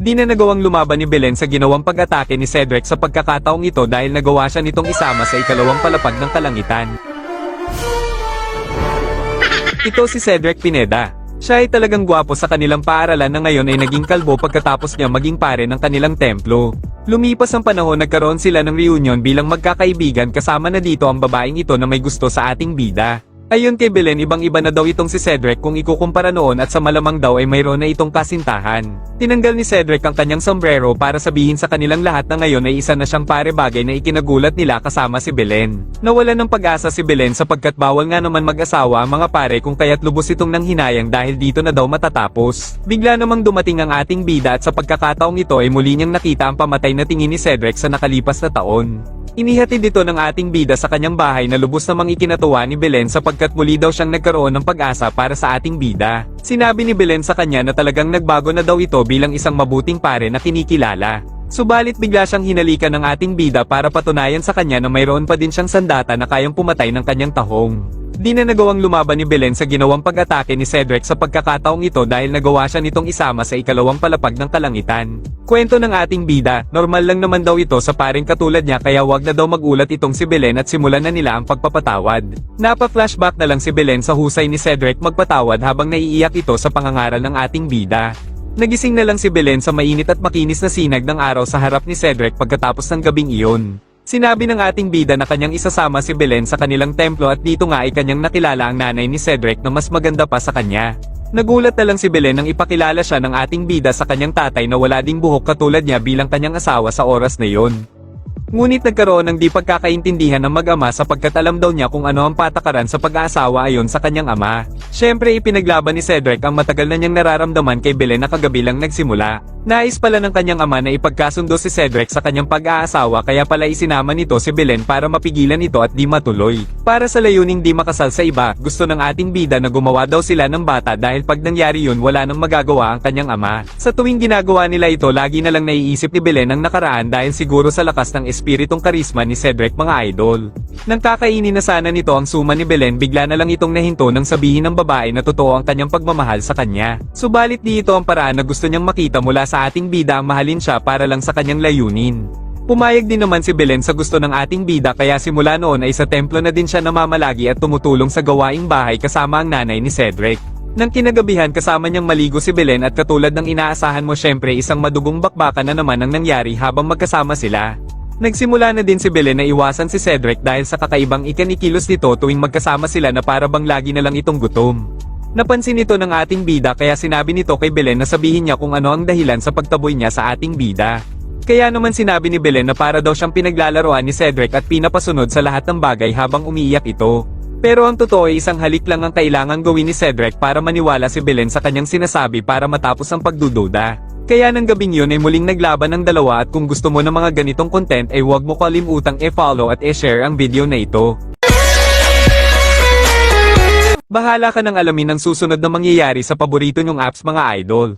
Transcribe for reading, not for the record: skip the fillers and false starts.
Di na nagawang lumaban ni Belen sa ginawang pag-atake ni Cedric sa pagkakataong ito dahil nagawa siya nitong isama sa ikalawang palapag ng kalangitan. Ito si Cedric Pineda. Siya ay talagang gwapo sa kanilang paaralan na ngayon ay naging kalbo pagkatapos niya maging pare ng kanilang templo. Lumipas ang panahon, nagkaroon sila ng reunion bilang magkakaibigan, kasama na dito ang babaeng ito na may gusto sa ating bida. Ayon kay Belen, ibang-iba na daw itong si Cedric kung ikukumpara noon at sa malamang daw ay mayroon na itong kasintahan. Tinanggal ni Cedric ang kanyang sombrero para sabihin sa kanilang lahat na ngayon ay isa na siyang pare, bagay na ikinagulat nila kasama si Belen. Nawalan ng pag-asa si Belen sapagkat bawal nga naman mag-asawa ang mga pare kung kaya't lubos itong nanghinayang dahil dito na daw matatapos. Bigla namang dumating ang ating bida at sa pagkakataong ito ay muli niyang nakita ang pamatay na tingin ni Cedric sa nakalipas na taon. Inihatid dito ng ating bida sa kanyang bahay na lubos namang ikinatuwa ni Belen sapagkat muli daw siyang nagkaroon ng pag-asa para sa ating bida. Sinabi ni Belen sa kanya na talagang nagbago na daw ito bilang isang mabuting pare na kinikilala. Subalit bigla siyang hinalikan ng ating bida para patunayan sa kanya na mayroon pa din siyang sandata na kayang pumatay ng kanyang tahong. Di na nagawang lumaban ni Belen sa ginawang pag-atake ni Cedric sa pagkakataong ito dahil nagawa siya nitong isama sa ikalawang palapag ng kalangitan. Kwento ng ating bida, normal lang naman daw ito sa paring katulad niya kaya wag na daw magulat itong si Belen at simulan na nila ang pagpapatawad. Napa-flashback na lang si Belen sa husay ni Cedric magpatawad habang naiiyak ito sa pangangaral ng ating bida. Nagising na lang si Belen sa mainit at makinis na sinag ng araw sa harap ni Cedric pagkatapos ng gabing iyon. Sinabi ng ating bida na kanyang isasama si Belen sa kanilang templo at dito nga ay kanyang nakilala ang nanay ni Cedric na mas maganda pa sa kanya. Nagulat na lang si Belen nang ipakilala siya ng ating bida sa kanyang tatay na wala ding buhok katulad niya bilang kanyang asawa sa oras na yon. Ngunit nagkaroon ng di pagkakaintindihan ng mag-ama sapagkat alam daw niya kung ano ang patakaran sa pag-aasawa ayon sa kanyang ama. Siyempre ipinaglaban ni Cedric ang matagal na niyang nararamdaman kay Belen na kagabi lang nagsimula. Nais pala ng kanyang ama na ipagkasundo si Cedric sa kanyang pag-aasawa kaya pala isinama nito si Belen para mapigilan ito at di matuloy. Para sa layuning di makasal sa iba, gusto ng ating bida na gumawa daw sila ng bata dahil pag nangyari yun wala nang magagawa ang kanyang ama. Sa tuwing ginagawa nila ito lagi na lang naiisip ni Belen ang nakaraan dahil siguro sa lakas ng espiritong karisma ni Cedric mga idol. Nang kakainin na sana nito ang suma ni Belen, bigla na lang itong nahinto nang sabihin ng babae na totoo ang kanyang pagmamahal sa kanya. Subalit di ito ang paraan na gusto niyang makita mula sa ating bida ang mahalin siya para lang sa kanyang layunin. Pumayag din naman si Belen sa gusto ng ating bida kaya simula noon ay sa templo na din siya namamalagi at tumutulong sa gawaing bahay kasama ang nanay ni Cedric. Nang kinagabihan kasama niyang maligo si Belen at katulad ng inaasahan mo syempre isang madugong bakbakan na naman ang nangyari habang magkasama sila. Nagsimula na din si Belen na iwasan si Cedric dahil sa kakaibang ikinikilos nito tuwing magkasama sila na para bang lagi na lang itong gutom. Napansin ito ng ating bida kaya sinabi nito kay Belen na sabihin niya kung ano ang dahilan sa pagtaboy niya sa ating bida. Kaya naman sinabi ni Belen na para daw siyang pinaglalaroan ni Cedric at pinapasunod sa lahat ng bagay habang umiiyak ito. Pero ang totoo ay isang halik lang ang kailangang gawin ni Cedric para maniwala si Belen sa kanyang sinasabi para matapos ang pagdududa. Kaya ng gabing yun ay muling naglaban ng dalawa at kung gusto mo ng mga ganitong content ay huwag mo kalimutang i-follow at i-share ang video na ito. Bahala ka nang alamin ang susunod na mangyayari sa paborito nyong apps mga idol.